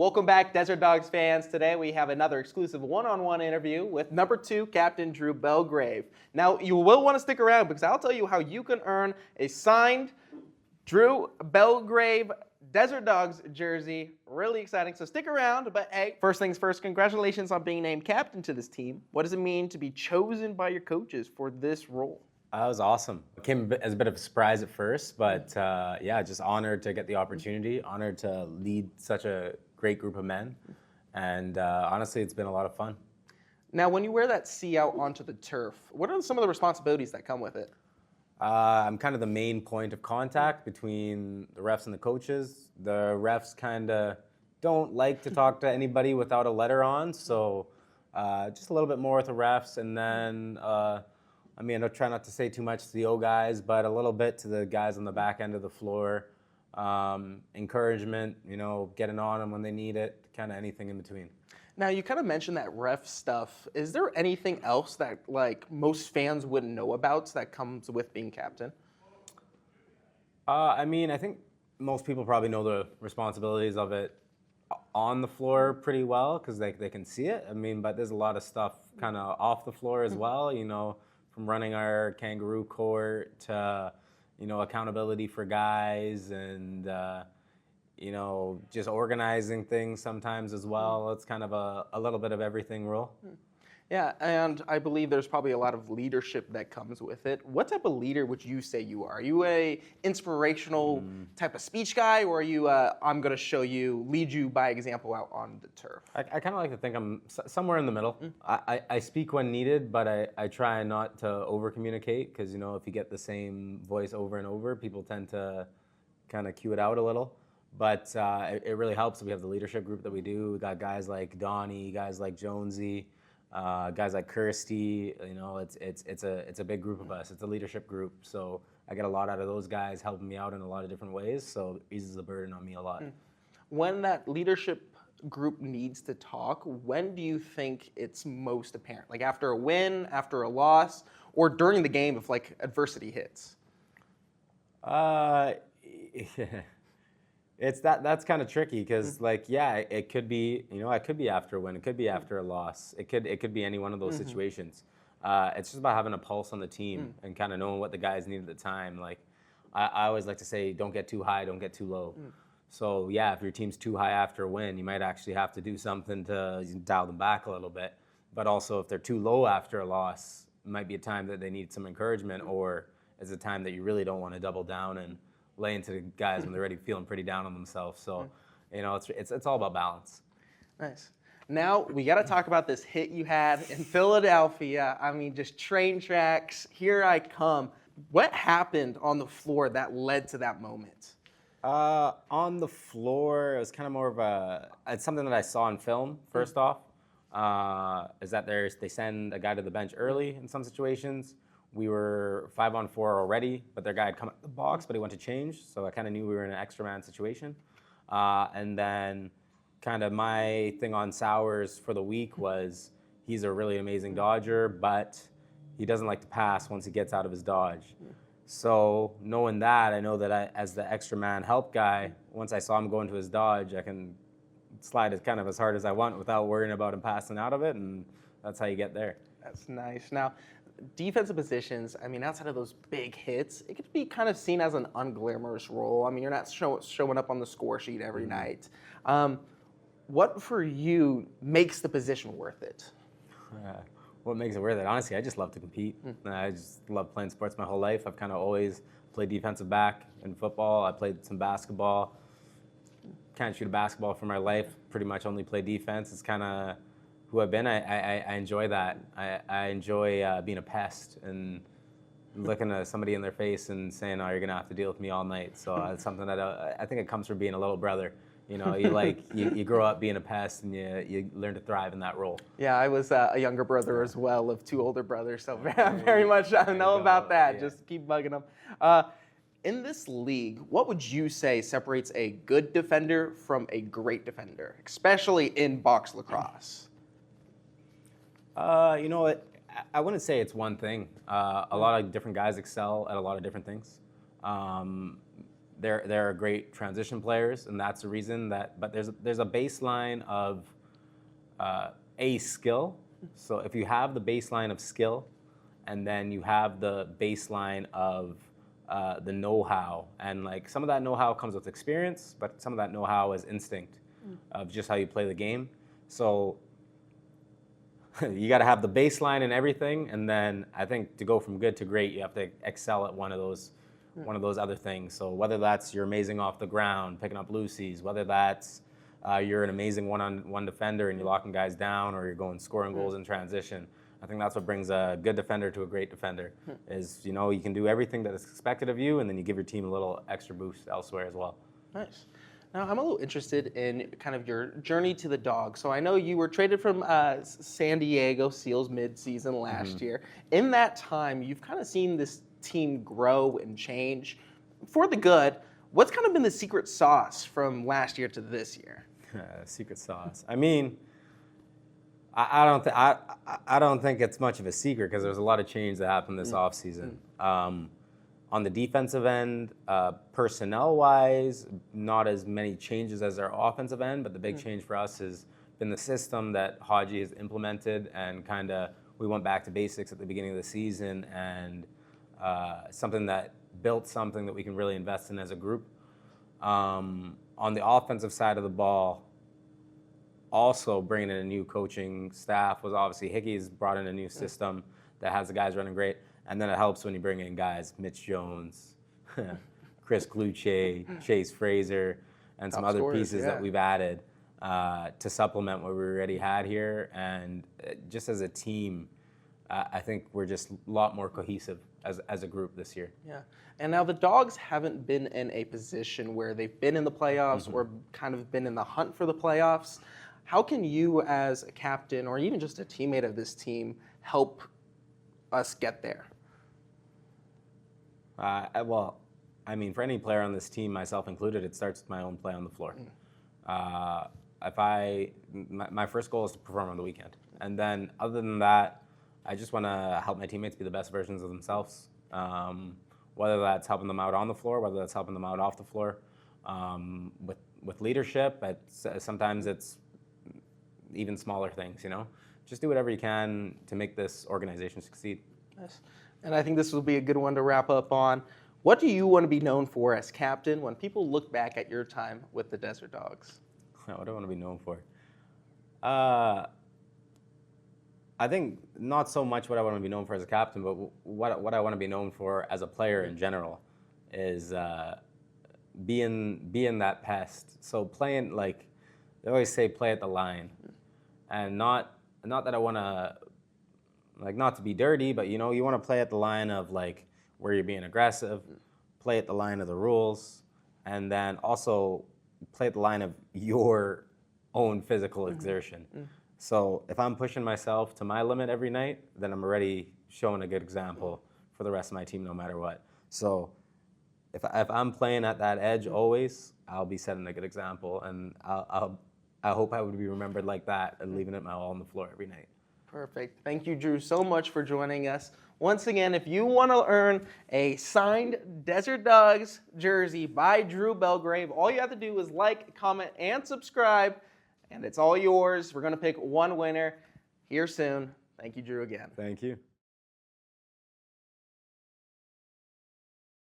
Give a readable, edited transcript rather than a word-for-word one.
Welcome back, Desert Dogs fans. Today we have another exclusive one-on-one interview with number 2 Captain Drew Belgrave. Now, you will want to stick around because I'll tell you how you can earn a signed Drew Belgrave Desert Dogs jersey. Really exciting, so stick around. But hey, first things first, congratulations on being named captain to this team. What does it mean to be chosen by your coaches for this role? That was awesome. It came as a bit of a surprise at first, but yeah, just honored to get the opportunity, honored to lead such a great group of men, and honestly, it's been a lot of fun. Now, when you wear that C out onto the turf, what are some of the responsibilities that come with it? I'm kind of the main point of contact between the refs and the coaches. The refs kind of don't like to talk to anybody without a letter on, so just a little bit more with the refs, and then I try not to say too much to the O guys, but a little bit to the guys on the back end of the floor. Encouragement, getting on them when they need it, kind of anything in between. Now, you kind of mentioned that ref stuff. Is there anything else that most fans wouldn't know about that comes with being captain? I think most people probably know the responsibilities of it on the floor pretty well because they can see it. But there's a lot of stuff kind of off the floor as well, from running our kangaroo court to accountability for guys and, just organizing things sometimes as well. It's kind of a little bit of everything role. Yeah, and I believe there's probably a lot of leadership that comes with it. What type of leader would you say you are? Are you a inspirational type of speech guy, or are you I'm going to lead you by example out on the turf? I kind of like to think I'm somewhere in the middle. I speak when needed, but I try not to over-communicate because, if you get the same voice over and over, people tend to kind of cue it out a little. But it really helps. We have the leadership group that we do. We got guys like Donnie, guys like Jonesy, guys like Kirsty. It's a big group of us. It's a leadership group. So I get a lot out of those guys helping me out in a lot of different ways. So it eases the burden on me a lot. When that leadership group needs to talk, when do you think it's most apparent? Like after a win, after a loss, or during the game if adversity hits? That's kind of tricky because it could be it could be after a win, it could be after a loss, it could be any one of those situations. It's just about having a pulse on the team and kind of knowing what the guys need at the time. I always like to say, don't get too high, don't get too low. So yeah, if your team's too high after a win, you might actually have to do something to dial them back a little bit. But also if they're too low after a loss, it might be a time that they need some encouragement, or it's a time that you really don't want to double down and lay into the guys when they're already feeling pretty down on themselves. So, it's all about balance. Nice. Now we got to talk about this hit you had in Philadelphia. Just train tracks. Here I come. What happened on the floor that led to that moment? On the floor, it was kind of more of it's something that I saw in film. First off, is that they send a guy to the bench early in some situations. We were 5-on-4 already, but their guy had come out of the box, but he went to change, so I kind of knew we were in an extra man situation. And then kind of my thing on Sowers for the week was he's a really amazing dodger, but he doesn't like to pass once he gets out of his dodge. So knowing that, I know that as the extra man help guy, once I saw him go into his dodge, I can slide it kind of as hard as I want without worrying about him passing out of it, and that's how you get there. That's nice. Now, defensive positions, outside of those big hits, it could be kind of seen as an unglamorous role. You're not showing up on the score sheet every night. What for you makes the position worth it? What makes it worth it? Honestly, I just love to compete. I just love playing sports my whole life. I've kind of always played defensive back in football. I played some basketball. Can't shoot a basketball for my life. Pretty much only play defense. It's kind of who I've been. I enjoy that. I enjoy being a pest and looking at somebody in their face and saying, "Oh, you're gonna have to deal with me all night." So it's something that I think it comes from being a little brother. You grow up being a pest and you learn to thrive in that role. Yeah, I was a younger brother as well of 2 older brothers, so very much I know about that. Yeah. Just keep bugging them. In this league, what would you say separates a good defender from a great defender, especially in box lacrosse? You know what? I wouldn't say it's one thing. A lot of different guys excel at a lot of different things. they're great transition players, and that's the reason that. But there's a baseline of a skill. So if you have the baseline of skill, and then you have the baseline of the know-how, and like some of that know-how comes with experience, but some of that know-how is instinct of just how you play the game. So you got to have the baseline and everything, and then I think to go from good to great, you have to excel at one of those other things. So whether that's you're amazing off the ground, picking up loosies, whether that's you're an amazing one-on-one defender and you're locking guys down, or you're going scoring goals in transition. I think that's what brings a good defender to a great defender. Is you can do everything that is expected of you, and then you give your team a little extra boost elsewhere as well. Nice. Now, I'm a little interested in kind of your journey to the Dogs. So I know you were traded from San Diego Seals mid-season last year. In that time, you've kind of seen this team grow and change for the good. What's kind of been the secret sauce from last year to this year? Secret sauce. I mean, I don't think it's much of a secret because there's a lot of change that happened this offseason. On the defensive end, personnel-wise, not as many changes as our offensive end, but the big change for us has been the system that Haji has implemented, and kind of we went back to basics at the beginning of the season, and something that built something that we can really invest in as a group. On the offensive side of the ball, also bringing in a new coaching staff was obviously Hickey's brought in a new system that has the guys running great. And then it helps when you bring in guys, Mitch Jones, Chris Kluche, Chase Fraser, and some other pieces that we've added to supplement what we already had here. And just as a team, I think we're just a lot more cohesive as a group this year. Yeah. And now the Dogs haven't been in a position where they've been in the playoffs or kind of been in the hunt for the playoffs. How can you as a captain or even just a teammate of this team help us get there? Well, I mean, for any player on this team, myself included, it starts with my own play on the floor. My first goal is to perform on the weekend. And then other than that, I just want to help my teammates be the best versions of themselves. Whether that's helping them out on the floor, whether that's helping them out off the floor. With leadership, sometimes it's even smaller things, Just do whatever you can to make this organization succeed. Yes. And I think this will be a good one to wrap up on. What do you want to be known for as captain when people look back at your time with the Desert Dogs? What do I want to be known for? I think not so much what I want to be known for as a captain, but what I want to be known for as a player in general is being that pest. So playing, like they always say, play at the line, and not that I want to. Like, not to be dirty, but you want to play at the line of like where you're being aggressive, play at the line of the rules, and then also play at the line of your own physical exertion. So if I'm pushing myself to my limit every night, then I'm already showing a good example for the rest of my team no matter what. So if I'm playing at that edge always, I'll be setting a good example, and I hope I would be remembered like that and leaving it my all on the floor every night. Perfect. Thank you, Drew, so much for joining us. Once again, if you want to earn a signed Desert Dogs jersey by Drew Belgrave, all you have to do is like, comment, and subscribe, and it's all yours. We're going to pick one winner here soon. Thank you, Drew, again. Thank you.